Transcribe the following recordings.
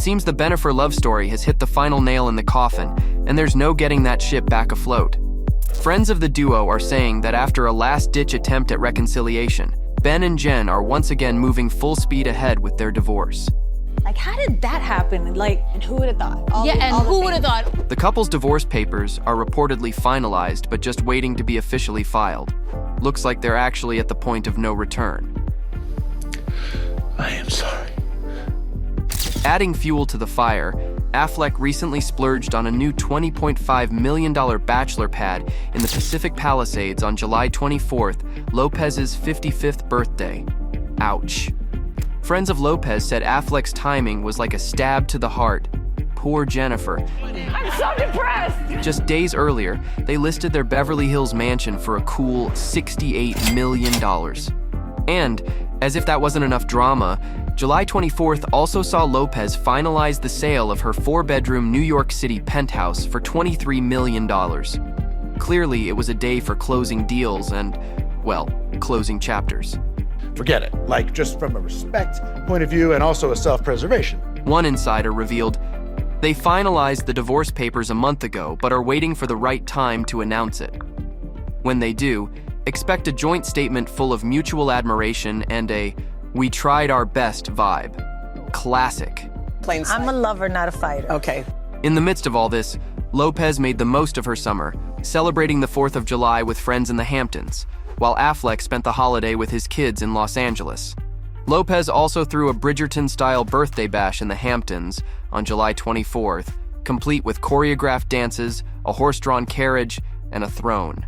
seems the Bennifer love story has hit the final nail in the coffin, and there's no getting that ship back afloat. Friends of the duo are saying that after a last-ditch attempt at reconciliation, Ben and Jen are once again moving full speed ahead with their divorce. Like, how did that happen? And who would have thought? Who would have thought? The couple's divorce papers are reportedly finalized, but just waiting to be officially filed. Looks like they're actually at the point of no return. I am sorry. Adding fuel to the fire, Affleck recently splurged on a new $20.5 million bachelor pad in the Pacific Palisades on July 24th, Lopez's 55th birthday. Ouch. Friends of Lopez said Affleck's timing was like a stab to the heart. Poor Bennifer. I'm so depressed. Just days earlier, they listed their Beverly Hills mansion for a cool $68 million. And, as if that wasn't enough drama, July 24th also saw Lopez finalize the sale of her 4-bedroom New York City penthouse for $23 million. Clearly, it was a day for closing deals and, well, closing chapters. Forget it, like just from a respect point of view and also a self-preservation. One insider revealed they finalized the divorce papers a month ago, but are waiting for the right time to announce it. When they do, expect a joint statement full of mutual admiration and a "we tried our best" vibe. Classic. I'm a lover, not a fighter. Okay. In the midst of all this, Lopez made the most of her summer, celebrating the 4th of July with friends in the Hamptons, while Affleck spent the holiday with his kids in Los Angeles. Lopez also threw a Bridgerton-style birthday bash in the Hamptons on July 24th, complete with choreographed dances, a horse-drawn carriage, and a throne.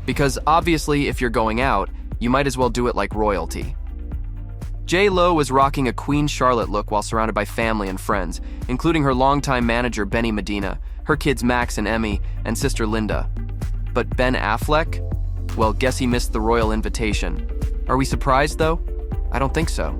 Because obviously, if you're going out, you might as well do it like royalty. J.Lo was rocking a Queen Charlotte look while surrounded by family and friends, including her longtime manager Benny Medina, her kids Max and Emmy, and sister Linda. But Ben Affleck? Well, guess he missed the royal invitation. Are we surprised, though? I don't think so.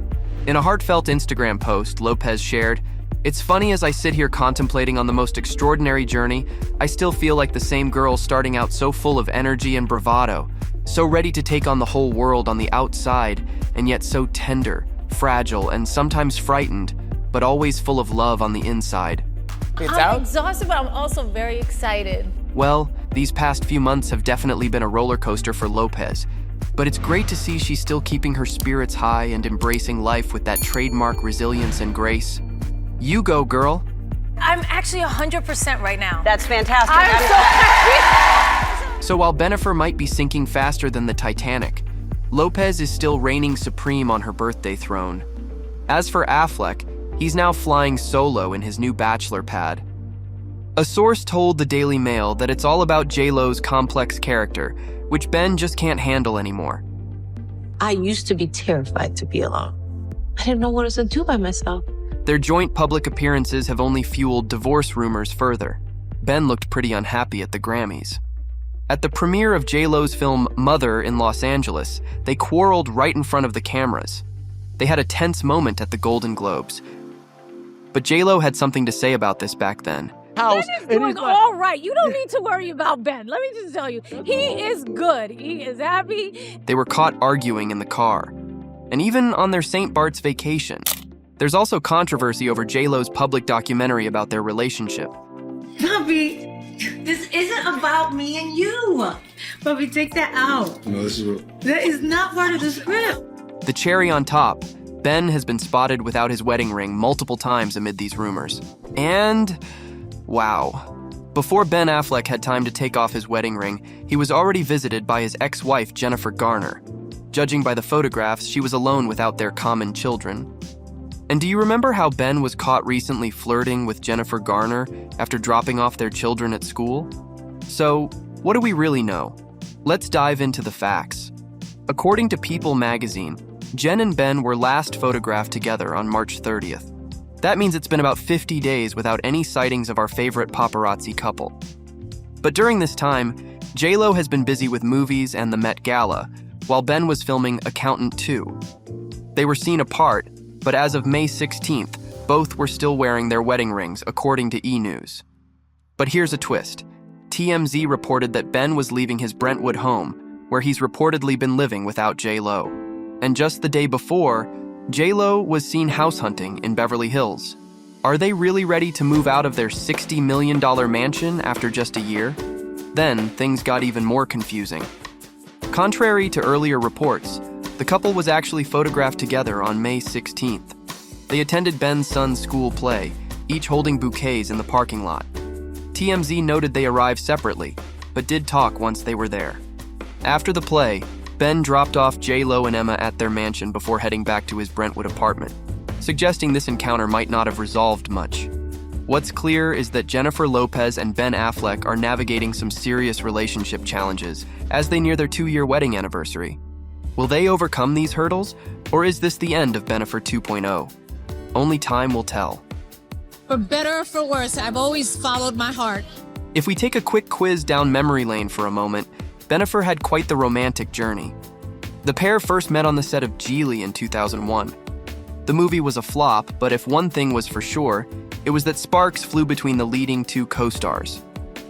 In a heartfelt Instagram post, Lopez shared, "It's funny as I sit here contemplating on the most extraordinary journey, I still feel like the same girl starting out so full of energy and bravado, so ready to take on the whole world on the outside, and yet so tender, fragile, and sometimes frightened, but always full of love on the inside." I'm exhausted, but I'm also very excited. Well, these past few months have definitely been a roller coaster for Lopez, but it's great to see she's still keeping her spirits high and embracing life with that trademark resilience and grace. You go, girl. I'm actually 100% right now. That's fantastic. I'm so happy. So while Bennifer might be sinking faster than the Titanic, Lopez is still reigning supreme on her birthday throne. As for Affleck, he's now flying solo in his new bachelor pad. A source told the Daily Mail that it's all about J.Lo's complex character, which Ben just can't handle anymore. I used to be terrified to be alone. I didn't know what else to do by myself. Their joint public appearances have only fueled divorce rumors further. Ben looked pretty unhappy at the Grammys. At the premiere of J.Lo's film Mother in Los Angeles, they quarreled right in front of the cameras. They had a tense moment at the Golden Globes. But J.Lo had something to say about this back then. Ben is doing all right. You don't need to worry about Ben. Let me just tell you, he is good. He is happy. They were caught arguing in the car, and even on their St. Bart's vacation. There's also controversy over J.Lo's public documentary about their relationship. Bobby, this isn't about me and you. Bobby, take that out. No, this is real. That is not part of the script. The cherry on top, Ben has been spotted without his wedding ring multiple times amid these rumors. And wow. Before Ben Affleck had time to take off his wedding ring, he was already visited by his ex-wife, Jennifer Garner. Judging by the photographs, she was alone without their common children. And do you remember how Ben was caught recently flirting with Jennifer Garner after dropping off their children at school? So, what do we really know? Let's dive into the facts. According to People magazine, Jen and Ben were last photographed together on March 30th. That means it's been about 50 days without any sightings of our favorite paparazzi couple. But during this time, J.Lo has been busy with movies and the Met Gala, while Ben was filming Accountant 2. They were seen apart, but as of May 16th, both were still wearing their wedding rings, according to E! News. But here's a twist. TMZ reported that Ben was leaving his Brentwood home, where he's reportedly been living without J.Lo. And just the day before, J.Lo was seen house hunting in Beverly Hills. Are they really ready to move out of their $60 million mansion after just a year? Then, things got even more confusing. Contrary to earlier reports, the couple was actually photographed together on May 16th. They attended Ben's son's school play, each holding bouquets in the parking lot. TMZ noted they arrived separately, but did talk once they were there. After the play, Ben dropped off J-Lo and Emma at their mansion before heading back to his Brentwood apartment, suggesting this encounter might not have resolved much. What's clear is that Jennifer Lopez and Ben Affleck are navigating some serious relationship challenges as they near their 2-year wedding anniversary. Will they overcome these hurdles, or is this the end of Bennifer 2.0? Only time will tell. For better or for worse, I've always followed my heart. If we take a quick quiz down memory lane for a moment, Bennifer had quite the romantic journey. The pair first met on the set of Geely in 2001. The movie was a flop, but if one thing was for sure, it was that sparks flew between the leading two co-stars.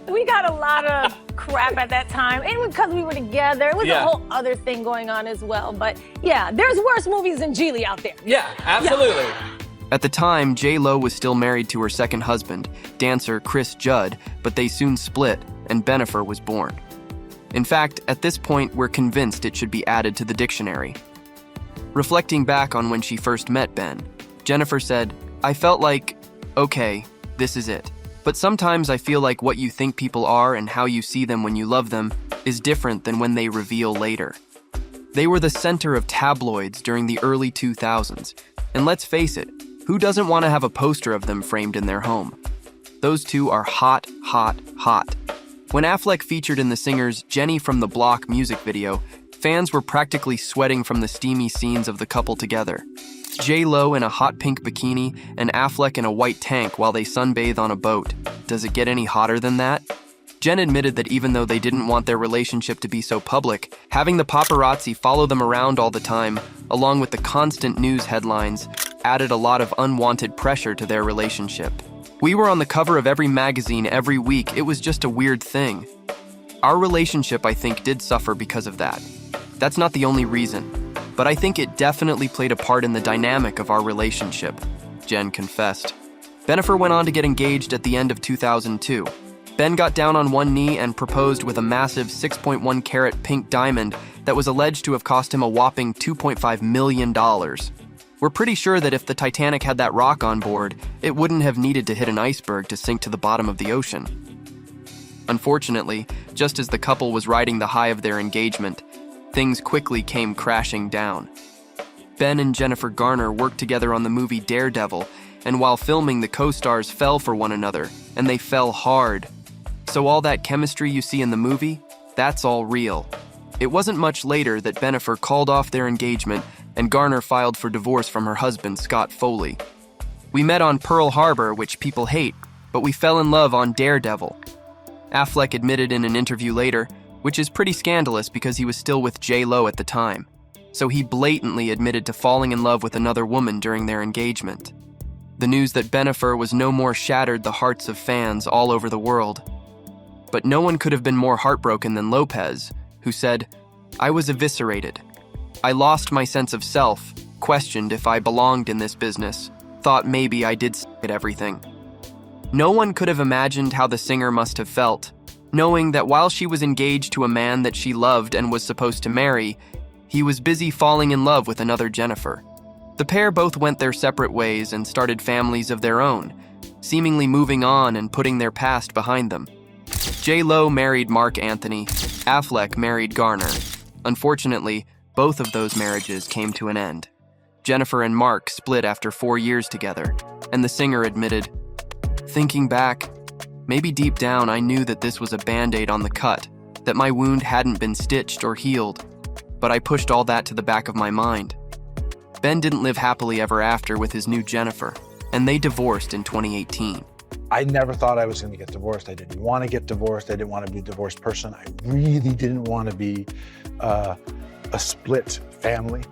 We got a lot of crap at that time, and because we were together, it was a whole other thing going on as well. But yeah, there's worse movies than Geely out there. Yeah, absolutely. Yeah. At the time, J-Lo was still married to her second husband, dancer Chris Judd, but they soon split, and Bennifer was born. In fact, at this point, we're convinced it should be added to the dictionary. Reflecting back on when she first met Ben, Jennifer said, "I felt like, okay, this is it. But sometimes I feel like what you think people are and how you see them when you love them is different than when they reveal later." They were the center of tabloids during the early 2000s, and let's face it, who doesn't want to have a poster of them framed in their home? Those two are hot, hot, hot. When Affleck featured in the singer's Jenny from the Block music video, fans were practically sweating from the steamy scenes of the couple together. J-Lo in a hot pink bikini and Affleck in a white tank while they sunbathe on a boat. Does it get any hotter than that? Jen admitted that even though they didn't want their relationship to be so public, having the paparazzi follow them around all the time, along with the constant news headlines, added a lot of unwanted pressure to their relationship. We were on the cover of every magazine every week. It was just a weird thing. Our relationship, I think, did suffer because of that. That's not the only reason, but I think it definitely played a part in the dynamic of our relationship, Jen confessed. Bennifer went on to get engaged at the end of 2002. Ben got down on one knee and proposed with a massive 6.1 carat pink diamond that was alleged to have cost him a whopping $2.5 million. We're pretty sure that if the Titanic had that rock on board, it wouldn't have needed to hit an iceberg to sink to the bottom of the ocean. Unfortunately, just as the couple was riding the high of their engagement, things quickly came crashing down. Ben and Jennifer Garner worked together on the movie Daredevil, and while filming, the co-stars fell for one another, and they fell hard. So all that chemistry you see in the movie, that's all real. It wasn't much later that Bennifer called off their engagement and Garner filed for divorce from her husband, Scott Foley. We met on Pearl Harbor, which people hate, but we fell in love on Daredevil. Affleck admitted in an interview later, which is pretty scandalous because he was still with J-Lo at the time. So he blatantly admitted to falling in love with another woman during their engagement. The news that Bennifer was no more shattered the hearts of fans all over the world. But no one could have been more heartbroken than Lopez, who said, "I was eviscerated. I lost my sense of self, questioned if I belonged in this business, thought maybe I did suck at everything." No one could have imagined how the singer must have felt, knowing that while she was engaged to a man that she loved and was supposed to marry, he was busy falling in love with another Jennifer. The pair both went their separate ways and started families of their own, seemingly moving on and putting their past behind them. J-Lo married Mark Anthony, Affleck married Garner. Unfortunately, both of those marriages came to an end. Jennifer and Mark split after 4 years together, and the singer admitted, "Thinking back, maybe deep down I knew that this was a Band-Aid on the cut, that my wound hadn't been stitched or healed, but I pushed all that to the back of my mind." Ben didn't live happily ever after with his new Jennifer, and they divorced in 2018. I never thought I was going to get divorced. I didn't want to get divorced. I didn't want to be a divorced person. I really didn't want to be a split family.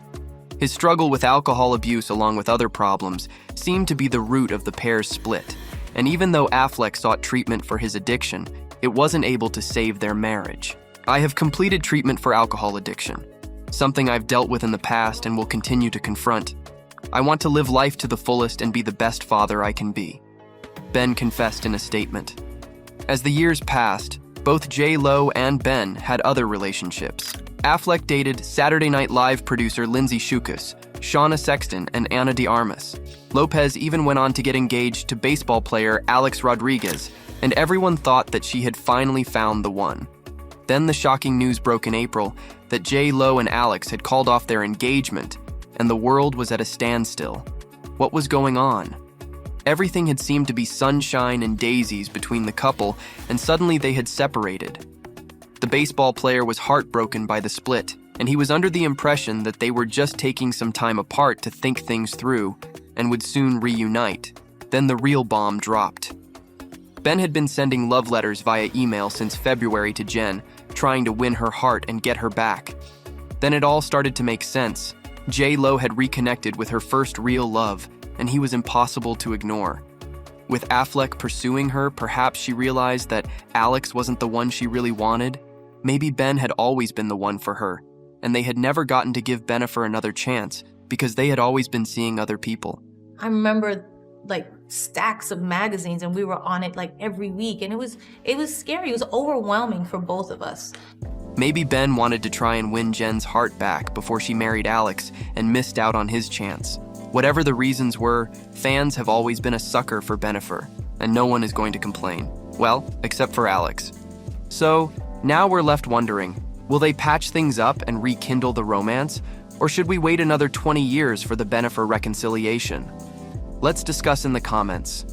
His struggle with alcohol abuse along with other problems seemed to be the root of the pair's split, and even though Affleck sought treatment for his addiction, it wasn't able to save their marriage. I have completed treatment for alcohol addiction, something I've dealt with in the past and will continue to confront. I want to live life to the fullest and be the best father I can be," Ben confessed in a statement. As the years passed, both J-Lo and Ben had other relationships. Affleck dated Saturday Night Live producer Lindsay Shukas, Shauna Sexton, and Ana de Armas. Lopez even went on to get engaged to baseball player Alex Rodriguez, and everyone thought that she had finally found the one. Then the shocking news broke in April that J-Lo and Alex had called off their engagement, and the world was at a standstill. What was going on? Everything had seemed to be sunshine and daisies between the couple, and suddenly they had separated. The baseball player was heartbroken by the split, and he was under the impression that they were just taking some time apart to think things through and would soon reunite. Then the real bomb dropped. Ben had been sending love letters via email since February to Jen, trying to win her heart and get her back. Then it all started to make sense. J-Lo had reconnected with her first real love, and he was impossible to ignore. With Affleck pursuing her, perhaps she realized that Alex wasn't the one she really wanted. Maybe Ben had always been the one for her, and they had never gotten to give Bennifer another chance because they had always been seeing other people. I remember like stacks of magazines, and we were on it like every week, and it was scary. It was overwhelming for both of us. Maybe Ben wanted to try and win Jen's heart back before she married Alex and missed out on his chance. Whatever the reasons were, fans have always been a sucker for Bennifer, and no one is going to complain. Well, except for Alex. So, now we're left wondering, will they patch things up and rekindle the romance, or should we wait another 20 years for the Bennifer reconciliation? Let's discuss in the comments.